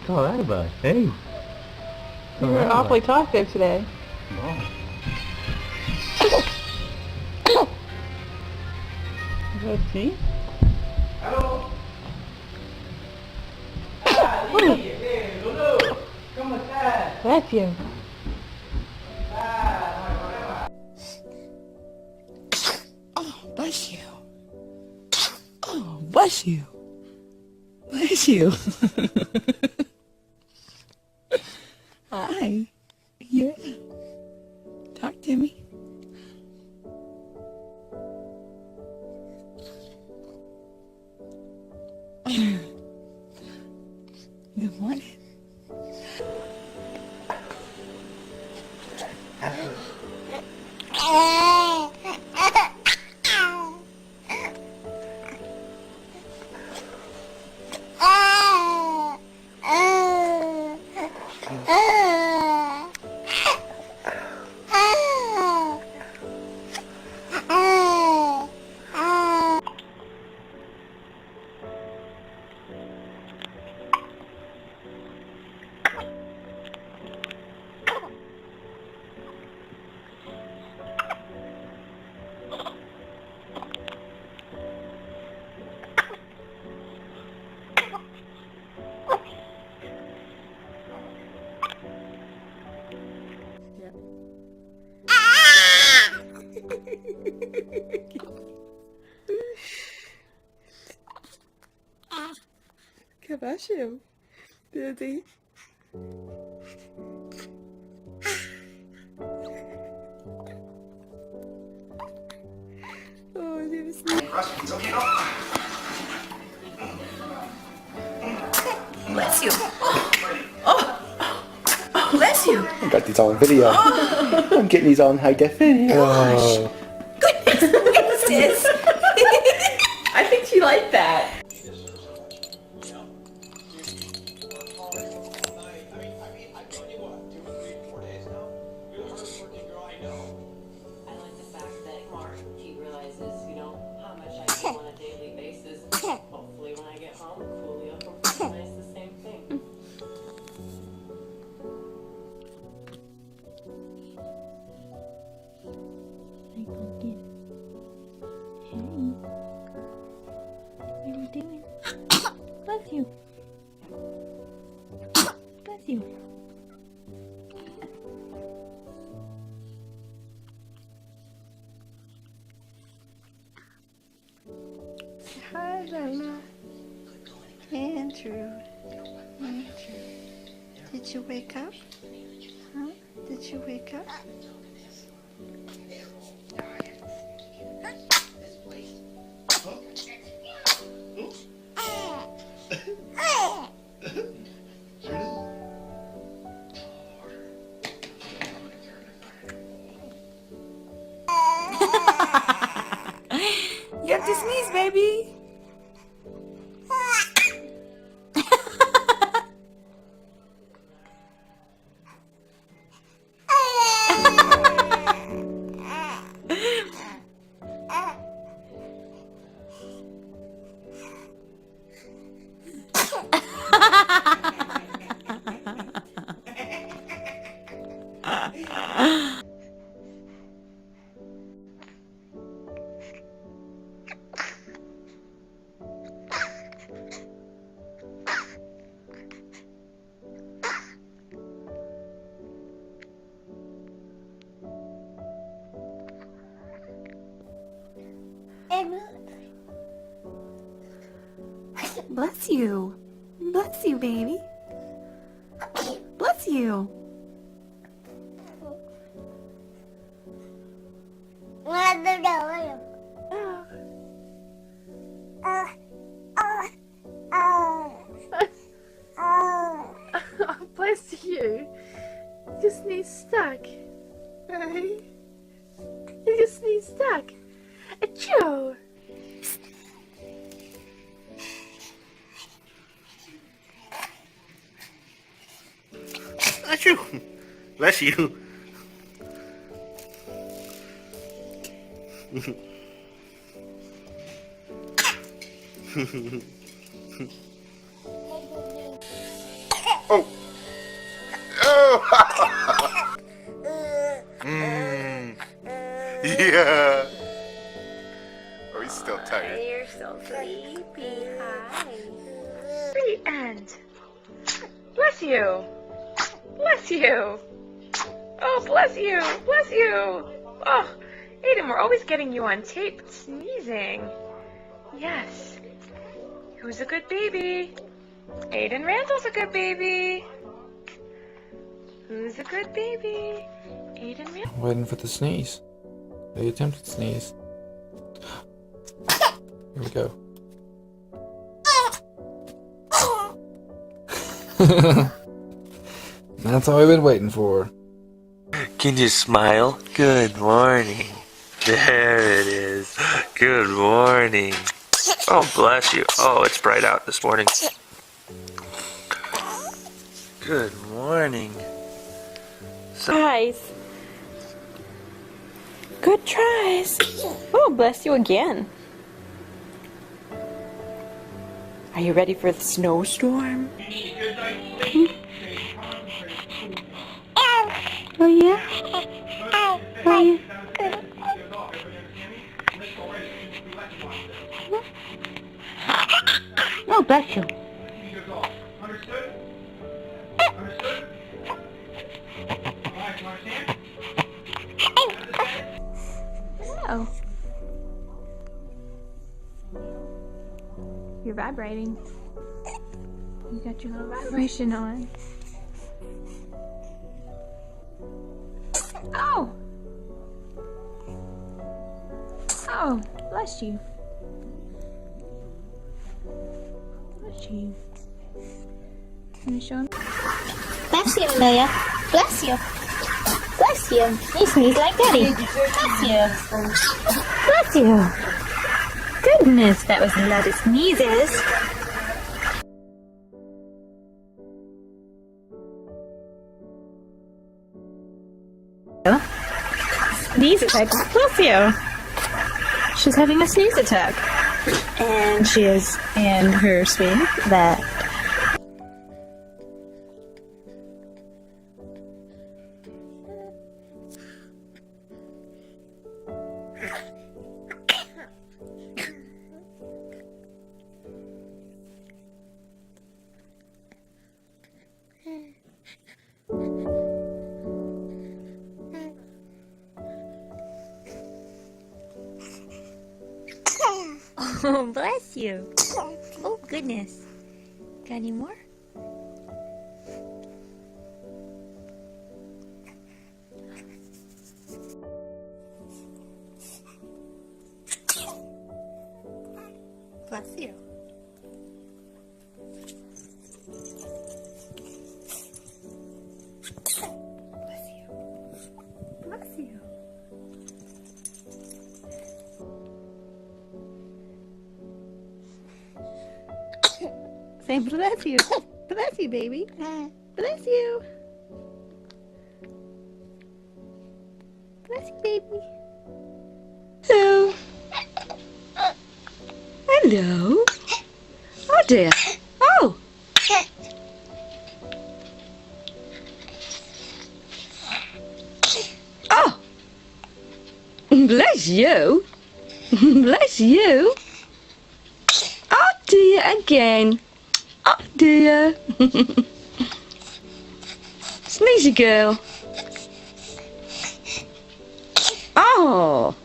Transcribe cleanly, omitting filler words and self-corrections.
Call that a bug. Hey. You were awfully talkative today. No. Is that tea? Hello. ¿Cómo estás? That's you. Oh, bless you. Oh, bless you. Bless you. Hi. Yeah. Talk to me. Good morning. Que baixo, Daddy. Oh, Deus. Bless you. Oh, bless you. I've got these on video. I'm getting these on high def video. Goodness, sis. I think she liked that. I like the fact that Mark, he realizes, how much I do on a daily basis. Hopefully when I get home, Coolio will recognize the same thing. Hey, pumpkin. Hey. What are you doing? Bless you. Bless you. Hi, Lila. Andrew. Andrew. Did you wake up? Huh? Did you wake up? You have to sneeze, baby. Bless you. Bless you, baby. Bless you. Bless you. Your sneeze stuck. Hey. Your sneeze stuck. Achoo. Achoo. Bless you. Oh. Oh. Yeah. Oh, he's still tired. You're so sleepy. Hi. The end. Bless you. Bless you. Oh, bless you. Bless you. Oh, Aiden, we're always getting you on tape sneezing. Yes. Who's a good baby? Aiden Randall's a good baby. Who's a good baby? Aiden Randall. I'm waiting for the sneeze. The attempted sneeze. Here we go. That's all I've been waiting for. Can you smile? Good morning. There it is. Good morning. Oh, bless you. Oh, it's bright out this morning. Good morning. Tries. Good tries. Oh, bless you again. Are you ready for the snowstorm? Oh yeah? Oh yeah? Oh, bless you. Understood? Understood? Alright, you understand? Oh. You're vibrating. You got your little vibration on. Oh! Oh, bless you. Bless you. Can you show him? Bless you, Amelia. Bless you. Bless you. You sneeze like Daddy. Bless you. Bless you. Goodness, that was a lot of sneezes. Sneeze attack. Bless you. She's having a sneeze attack. And she is in her swing that oh, bless you. Oh, goodness. Got any more? Bless you. Bless you. Bless you. Say bless you. Bless you, baby. Bless you. Bless you, baby. Hello. Hello. Oh dear. Oh. Oh. Bless you. Bless you. Oh dear again. Oh dear. Sneezy girl. Oh.